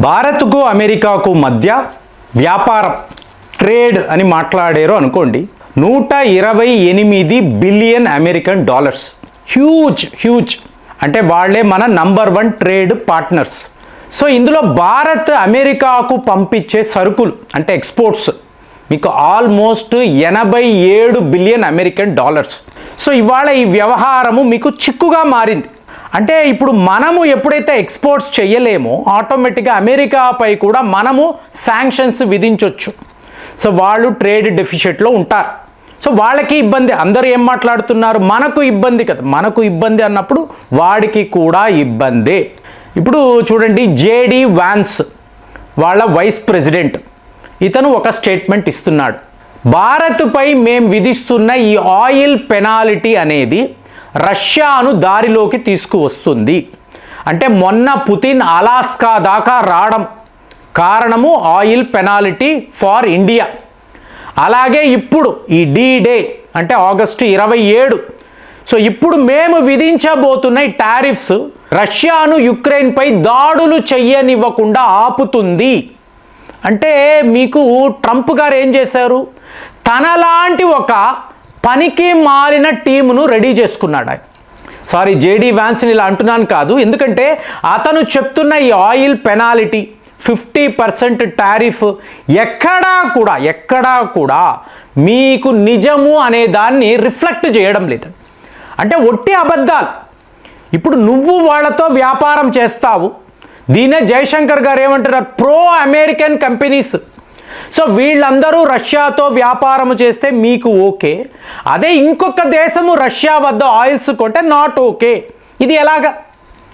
భారత్కు అమెరికాకు మధ్య వ్యాపారం ట్రేడ్ అని మాట్లాడారు అనుకోండి. 128 బిలియన్ అమెరికన్ డాలర్స్. హ్యూజ్ అంటే వాళ్ళే మన నంబర్ 1 ట్రేడ్ పార్ట్నర్స్. సో ఇందులో భారత్ అమెరికాకు పంపించే సరుకులు అంటే ఎక్స్పోర్ట్స్ మీకు almost 87 billion American dollars. So ఇవాళ ఈ వ్యవహారము మీకు చిక్కుగా మారింది. అంటే ఇప్పుడు మనము ఎప్పుడైతే ఎక్స్పోర్ట్స్ చేయలేమో ఆటోమేటిక్గా అమెరికాపై కూడా మనము శాంక్షన్స్ విధించవచ్చు. సో వాళ్ళు ట్రేడ్ డెఫిషిట్లో ఉంటారు. సో వాళ్ళకి ఇబ్బంది. అందరూ ఏం మాట్లాడుతున్నారు, మనకు ఇబ్బంది కదా. మనకు ఇబ్బంది అన్నప్పుడు వాడికి కూడా ఇబ్బందే. ఇప్పుడు చూడండి, జేడి వాన్స్ వాళ్ళ వైస్ ప్రెసిడెంట్ ఇతను ఒక స్టేట్మెంట్ ఇస్తున్నాడు. భారత్పై మేము విధిస్తున్న ఈ ఆయిల్ పెనాల్టీ అనేది రష్యాను దారిలోకి తీసుకువస్తుంది. అంటే మొన్న పుతిన్ అలాస్కా దాకా రావడం కారణము ఆయిల్ పెనాల్టీ ఫార్ ఇండియా. అలాగే ఇప్పుడు ఈ డే అంటే ఆగస్టు 27. సో ఇప్పుడు మేము విధించబోతున్న ఈ టారిఫ్స్ రష్యాను యుక్రెయిన్పై దాడులు చెయ్యనివ్వకుండా ఆపుతుంది. అంటే మీకు ట్రంప్ గారు ఏం చేశారు, తనలాంటి ఒక పనికి మారిన టీమును రెడీ చేసుకున్నాడు. సారీ, జేడీ వాన్స్ని ఇలా అంటున్నాను కాదు, ఎందుకంటే అతను చెప్తున్న ఈ ఆయిల్ పెనాల్టీ 50% టారిఫ్ ఎక్కడా కూడా మీకు నిజము అనే దాన్ని రిఫ్లెక్ట్ చేయడం లేదు. అంటే ఒట్టి అబద్ధాలు. ఇప్పుడు నువ్వు వాళ్ళతో వ్యాపారం చేస్తావు, దీనే జయశంకర్ గారు ఏమంటున్నారు, ప్రో అమెరికన్ కంపెనీస్. సో వీళ్ళందరూ రష్యాతో వ్యాపారం చేస్తే మీకు ఓకే, అదే ఇంకొక దేశము రష్యా వద్ద ఆయిల్స్ కొంటే నాట్ ఓకే. ఇది ఎలాగా?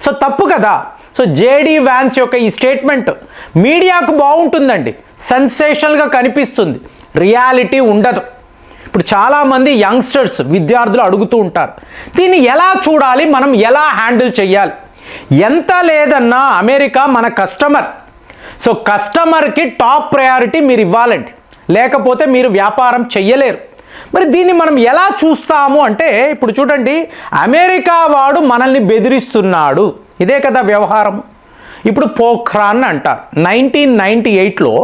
సో తప్పు కదా. సో జేడీ వాన్స్ యొక్క ఈ స్టేట్మెంట్ మీడియాకు బాగుంటుందండి, సెన్సేషనల్గా కనిపిస్తుంది, రియాలిటీ ఉండదు. ఇప్పుడు చాలామంది యంగ్స్టర్స్ విద్యార్థులు అడుగుతూ ఉంటారు, దీన్ని ఎలా చూడాలి, మనం ఎలా హ్యాండిల్ చేయాలి? ఎంత లేదన్నా అమెరికా మన కస్టమర్. సో కస్టమర్కి టాప్ ప్రయారిటీ మీరు ఇవ్వాలండి, లేకపోతే మీరు వ్యాపారం చెయ్యలేరు. మరి దీన్ని మనం ఎలా చూస్తాము అంటే, ఇప్పుడు చూడండి, అమెరికా వాడు మనల్ని బెదిరిస్తున్నాడు, ఇదే కదా వ్యవహారం. ఇప్పుడు పోఖ్రాన్ అంటారు. 1998లో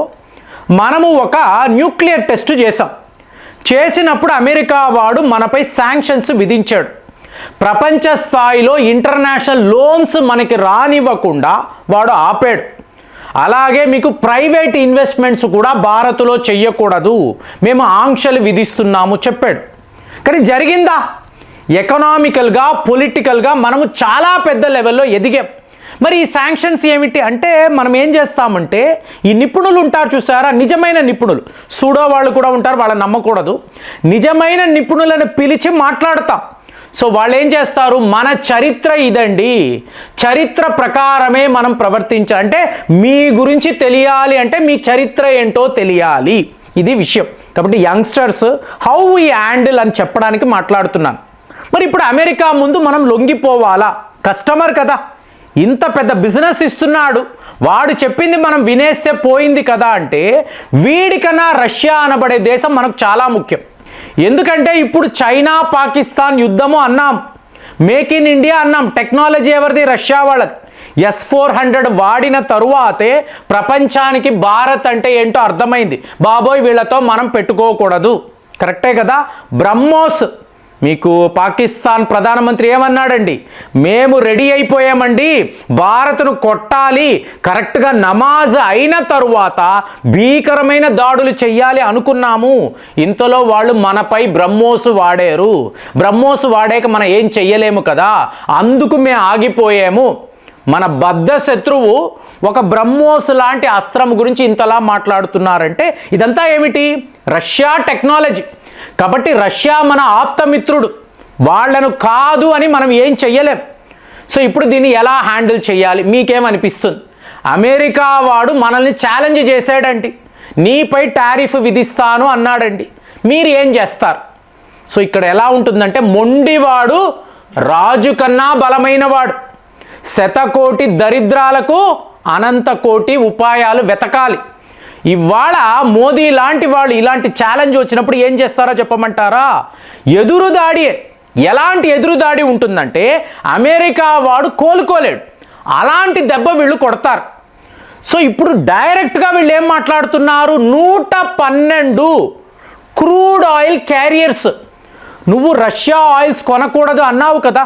మనము ఒక న్యూక్లియర్ టెస్ట్ చేసినప్పుడు అమెరికా వాడు మనపై శాంక్షన్స్ విధించాడు. ప్రపంచ స్థాయిలో ఇంటర్నేషనల్ లోన్స్ మనకి రానివ్వకుండా వాడు ఆపాడు. అలాగే మీకు ప్రైవేట్ ఇన్వెస్ట్మెంట్స్ కూడా భారత్లో చెయ్యకూడదు, మేము ఆంక్షలు విధిస్తున్నాము చెప్పాడు. కానీ జరిగిందా? ఎకనామికల్గా పొలిటికల్గా మనము చాలా పెద్ద లెవెల్లో ఎదిగాం. మరి ఈ శాంక్షన్స్ ఏమిటి అంటే, మనం ఏం చేస్తామంటే, ఈ నిపుణులు ఉంటారు చూసారా, నిజమైన నిపుణులు, సూడో వాళ్ళు కూడా ఉంటారు, వాళ్ళని నమ్మకూడదు. నిజమైన నిపుణులను పిలిచి మాట్లాడతాం. సో వాళ్ళు ఏం చేస్తారు, మన చరిత్ర ఇదండి, చరిత్ర ప్రకారమే మనం ప్రవర్తించాలి. అంటే మీ గురించి తెలియాలి అంటే మీ చరిత్ర ఏంటో తెలియాలి, ఇది విషయం. కాబట్టి యంగ్స్టర్స్ హౌ వీ హ్యాండిల్ అని చెప్పడానికి మాట్లాడుతున్నాను. మరి ఇప్పుడు అమెరికా ముందు మనం లొంగిపోవాలా? కస్టమర్ కదా, ఇంత పెద్ద బిజినెస్ ఇస్తున్నాడు, వాడు చెప్పింది మనం వినేస్తే పోయింది కదా అంటే, వీడికన్నా రష్యా అనబడే దేశం మనకు చాలా ముఖ్యం. ఎందుకంటే ఇప్పుడు చైనా పాకిస్తాన్ యుద్ధము అన్నాం, మేక్ ఇన్ ఇండియా అన్నాం, టెక్నాలజీ ఎవరిది? రష్యా వాళ్ళది. S-400 వాడిన తరువాతే ప్రపంచానికి భారత్ అంటే ఏంటో అర్థమైంది. బాబోయ్, వీళ్ళతో మనం పెట్టుకోకూడదు. కరెక్టే కదా. బ్రహ్మోస్ మీకు పాకిస్తాన్ ప్రధానమంత్రి ఏమన్నాడండి, మేము రెడీ అయిపోయామండి, భారత్ను కొట్టాలి, కరెక్ట్గా నమాజ్ అయిన తరువాత భీకరమైన దాడులు చెయ్యాలి అనుకున్నాము. ఇంతలో వాళ్ళు మనపై బ్రహ్మోస్ వాడారు. బ్రహ్మోస్ వాడాక మనం ఏం చెయ్యలేము కదా, అందుకు మేము ఆగిపోయాము. మన బద్ధ శత్రువు ఒక బ్రహ్మోస్ లాంటి అస్త్రం గురించి ఇంతలా మాట్లాడుతున్నారంటే ఇదంతా ఏమిటి? Russia technology. కాబట్టి రష్యా మన ఆప్తమిత్రుడు, వాళ్ళను కాదు అని మనం ఏం చెయ్యలేం. సో ఇప్పుడు దీన్ని ఎలా హ్యాండిల్ చేయాలి? మీకేమనిపిస్తుంది? అమెరికా వాడు మనల్ని ఛాలెంజ్ చేశాడండి, నీపై టారిఫ్ విధిస్తాను అన్నాడండి, మీరు ఏం చేస్తారు? సో ఇక్కడ ఎలా ఉంటుందంటే, మొండివాడు రాజు కన్నా బలమైనవాడు. శతకోటి దరిద్రాలకు అనంత కోటి ఉపాయాలు వెతకాలి. ఇవాళ మోదీ లాంటి వాళ్ళు ఇలాంటి ఛాలెంజ్ వచ్చినప్పుడు ఏం చేస్తారో చెప్పమంటారా? ఎదురుదాడి. ఎలాంటి ఎదురుదాడి ఉంటుందంటే, అమెరికా వాడు కోలుకోలేడు, అలాంటి దెబ్బ వీళ్ళు కొడతారు. సో ఇప్పుడు డైరెక్ట్గా వీళ్ళు ఏం మాట్లాడుతున్నారు, 112 క్రూడ్ ఆయిల్ క్యారియర్స్, నువ్వు రష్యా ఆయిల్స్ కొనకూడదు అన్నావు కదా.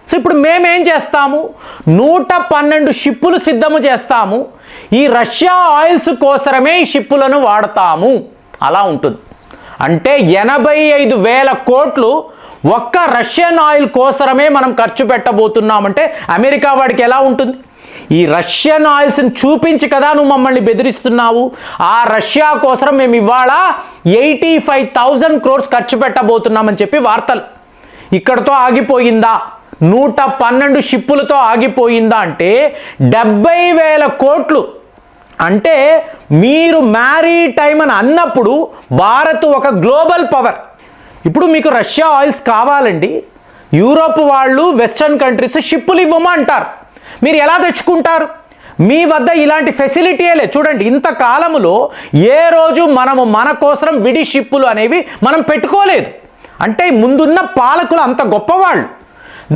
సో ఇప్పుడు మేమేం చేస్తాము, 112 షిప్పులు సిద్ధము చేస్తాము, ఈ రష్యా ఆయిల్స్ కోసమే ఈ షిప్పులను వాడతాము. అలా ఉంటుంది. అంటే 85,000 కోట్లు ఒక్క రష్యన్ ఆయిల్ కోసమే మనం ఖర్చు పెట్టబోతున్నామంటే అమెరికా వాడికి ఎలా ఉంటుంది? ఈ రష్యన్ ఆయిల్స్ని చూపించి కదా నువ్వు మమ్మల్ని బెదిరిస్తున్నావు. ఆ రష్యా కోసం మేము ఇవాళ 85,000 crores ఖర్చు పెట్టబోతున్నామని చెప్పి వార్తలు. ఇక్కడతో ఆగిపోయిందా? 112 షిప్పులతో ఆగిపోయిందా అంటే 70,000 కోట్లు. అంటే మీరు మ్యారీటైమ్ అని అన్నప్పుడు భారత్ ఒక గ్లోబల్ పవర్. ఇప్పుడు మీకు రష్యా ఆయిల్స్ కావాలండి, యూరోప్ వాళ్ళు వెస్టర్న్ కంట్రీస్ షిప్పులు ఇవ్వమా అంటారు. మీరు ఎలా తెచ్చుకుంటారు? మీ వద్ద ఇలాంటి ఫెసిలిటీయే లేదు. చూడండి, ఇంతకాలములో ఏ రోజు మనము మన కోసం విడి షిప్పులు అనేవి మనం పెట్టుకోలేదు. అంటే ముందున్న పాలకులు అంత గొప్పవాళ్ళు.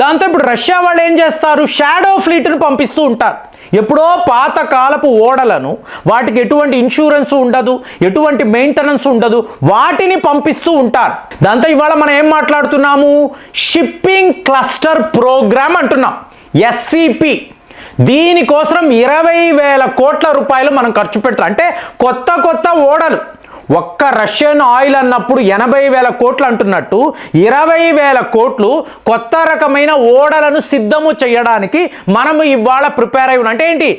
దాంతో ఇప్పుడు రష్యా వాళ్ళు ఏం చేస్తారు, షాడో ఫ్లీట్ను పంపిస్తూ ఉంటారు. ఎప్పుడో పాతకాలపు ఓడలను, వాటికి ఎటువంటి ఇన్సూరెన్స్ ఉండదు, ఎటువంటి మెయింటెనెన్స్ ఉండదు, వాటిని పంపిస్తూ ఉంటారు. దాంతో ఇవాళ మనం ఏం మాట్లాడుతున్నాము, షిప్పింగ్ క్లస్టర్ ప్రోగ్రామ్ అంటున్నాం, SCP. దీనికోసం 20,000 కోట్ల రూపాయలు మనం ఖర్చు పెట్టాలి. అంటే కొత్త ఓడలు, ఒక్క రష్యన్ ఆయిల్ అన్నప్పుడు 80,000 కోట్లు అంటున్నట్టు 20,000 కోట్లు కొత్త రకమైన ఓడలను సిద్ధము చేయడానికి మనము ఇవాళ ప్రిపేర్ అయి ఉన్నాం. అంటే ఏంటి,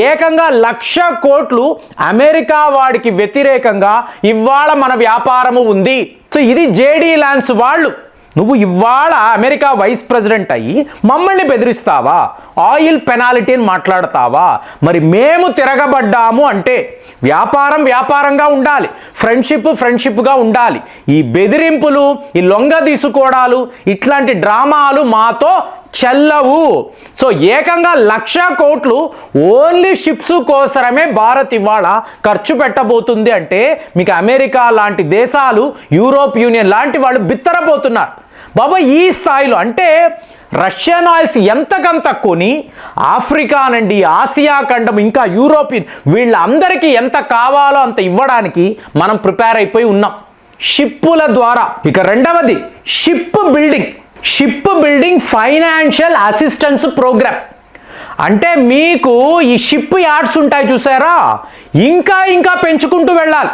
ఏకంగా 1,00,000 కోట్లు అమెరికా వాడికి వ్యతిరేకంగా ఇవాళ మన వ్యాపారము ఉంది. సో ఇది జేడీ లాన్స్ వాళ్ళు. నువ్వు ఇవాళ అమెరికా వైస్ ప్రెసిడెంట్ అయ్యి మమ్మల్ని బెదిరిస్తావా, ఆయిల్ పెనాల్టీని మాట్లాడతావా? మరి మేము తిరగబడ్డాము అంటే వ్యాపారంగా ఉండాలి, ఫ్రెండ్షిప్గా ఉండాలి. ఈ బెదిరింపులు, ఈ లొంగ తీసుకోవడాలు, ఇట్లాంటి డ్రామాలు మాతో చెల్లవు. సో ఏకంగా 1,00,000 కోట్లు ఓన్లీ షిప్స్ కోసమే భారత్ ఇవాళ ఖర్చు పెట్టబోతుంది అంటే మీకు అమెరికా లాంటి దేశాలు, యూరోప్ యూనియన్ లాంటి వాళ్ళు బిత్తరపోతున్నారు. బాబా ఈ స్థాయిలో అంటే రష్యన్ ఆయిల్స్ ఎంతకంత కొని ఆఫ్రికా నుండి, ఆసియా ఖండం, ఇంకా యూరోపియన్ వీళ్ళందరికీ ఎంత కావాలో అంత ఇవ్వడానికి మనం ప్రిపేర్ అయిపోయి ఉన్నాం షిప్పుల ద్వారా. ఇక రెండవది ship building financial assistance program. అంటే మీకు ఈ షిప్ యార్డ్స్ ఉంటాయి చూసారా, ఇంకా పెంచుకుంటూ వెళ్ళాలి.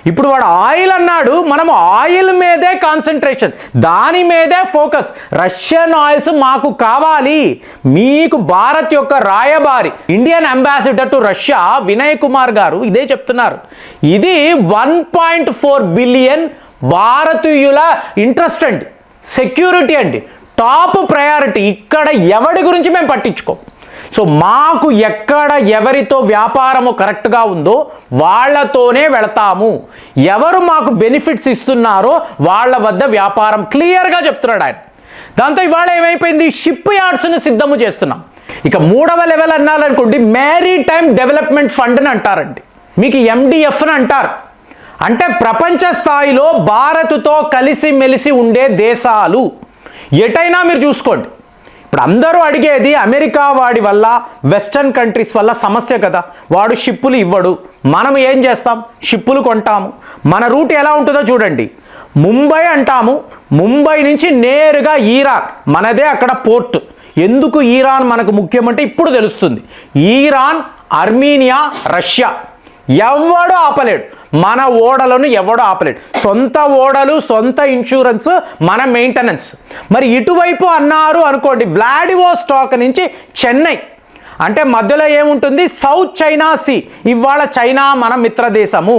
ఇప్పుడు వాడు ఆయిల్ అన్నాడు, మనము ఆయిల్ మీదే కాన్సన్ట్రేషన్, దాని మీదే ఫోకస్. రష్యన్ ఆయిల్స్ మాకు కావాలి. మీకు భారత్ యొక్క రాయబారి, Indian ambassador to Russia Vinay Kumar గారు ఇదే చెప్తున్నారు. ఇది 1.4 బిలియన్ భారతీయుల ఇంట్రెస్ట్ అండి, సెక్యూరిటీ అండి, టాప్ ప్రయారిటీ. ఇక్కడ ఎవడి గురించి మేము పట్టించుకోం. సో మాకు ఎక్కడ ఎవరితో వ్యాపారము కరెక్ట్గా ఉందో వాళ్ళతోనే వెళతాము. ఎవరు మాకు బెనిఫిట్స్ ఇస్తున్నారో వాళ్ళ వద్ద వ్యాపారం, క్లియర్గా చెప్తున్నాడు ఆయన. దాంతో ఇవాళ ఏమైపోయింది, షిప్ యార్డ్స్ని సిద్ధము చేస్తున్నాం. ఇక 3వ లెవెల్ అన్నారనుకోండి, మ్యారీటైమ్ డెవలప్మెంట్ ఫండ్ అని అంటారండి, మీకు MDF అని అంటారు. అంటే ప్రపంచ స్థాయిలో భారత్తో కలిసిమెలిసి ఉండే దేశాలు ఎటైనా మీరు చూసుకోండి. ఇప్పుడు అందరూ అడిగేది అమెరికా వాడి వల్ల, వెస్టర్న్ కంట్రీస్ వల్ల సమస్య కదా. వాడు షిప్పులు ఇవ్వడు, మనం ఏం చేస్తాం, షిప్పులు కొంటాము. మన రూట్ ఎలా ఉంటుందో చూడండి, ముంబై అంటాము, ముంబై నుంచి నేరుగా ఈరాన్, మనదే అక్కడ పోర్ట్. ఎందుకు ఈరాన్ మనకు ముఖ్యమంటే ఇప్పుడు తెలుస్తుంది. ఈరాన్, అర్మీనియా, రష్యా ఎవడో ఆపలేడు, మన ఓడలను ఎవడో ఆపలేడు. సొంత ఓడలు, సొంత ఇన్సూరెన్స్, మన మెయింటెనెన్స్. మరి ఇటువైపు అన్నారు అనుకోండి, వ్లాడివోస్టాక్ నుంచి చెన్నై, అంటే మధ్యలో ఏముంటుంది, సౌత్ చైనా సీ. ఇవాళ చైనా మన మిత్ర దేశము.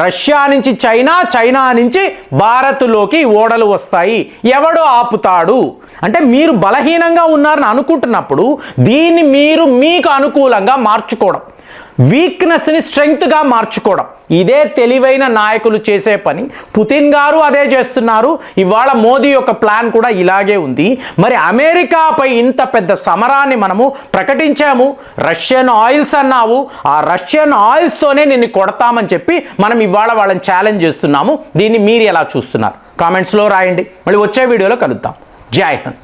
రష్యా నుంచి చైనా, చైనా నుంచి భారత్లోకి ఓడలు వస్తాయి. ఎవడో ఆపుతాడు? అంటే మీరు బలహీనంగా ఉన్నారని అనుకుంటున్నప్పుడు దీన్ని మీరు మీకు అనుకూలంగా మార్చుకోవడం, వీక్నెస్ని స్ట్రెంగ్త్గా మార్చుకోవడం, ఇదే తెలివైన నాయకులు చేసే పని. పుతిన్ గారు అదే చేస్తున్నారు. ఇవాళ మోదీ యొక్క ప్లాన్ కూడా ఇలాగే ఉంది. మరి అమెరికాపై ఇంత పెద్ద సమరాన్ని మనము ప్రకటించాము, రష్యన్ ఆయిల్స్ అన్నావు, ఆ రష్యన్ ఆయిల్స్తోనే నిన్ను కొడతామని చెప్పి మనం ఇవాళ వాళ్ళని ఛాలెంజ్ చేస్తున్నాము. దీన్ని మీరు ఎలా చూస్తున్నారు కామెంట్స్లో రాయండి. మళ్ళీ వచ్చే వీడియోలో కలుద్దాం. జై హింద్.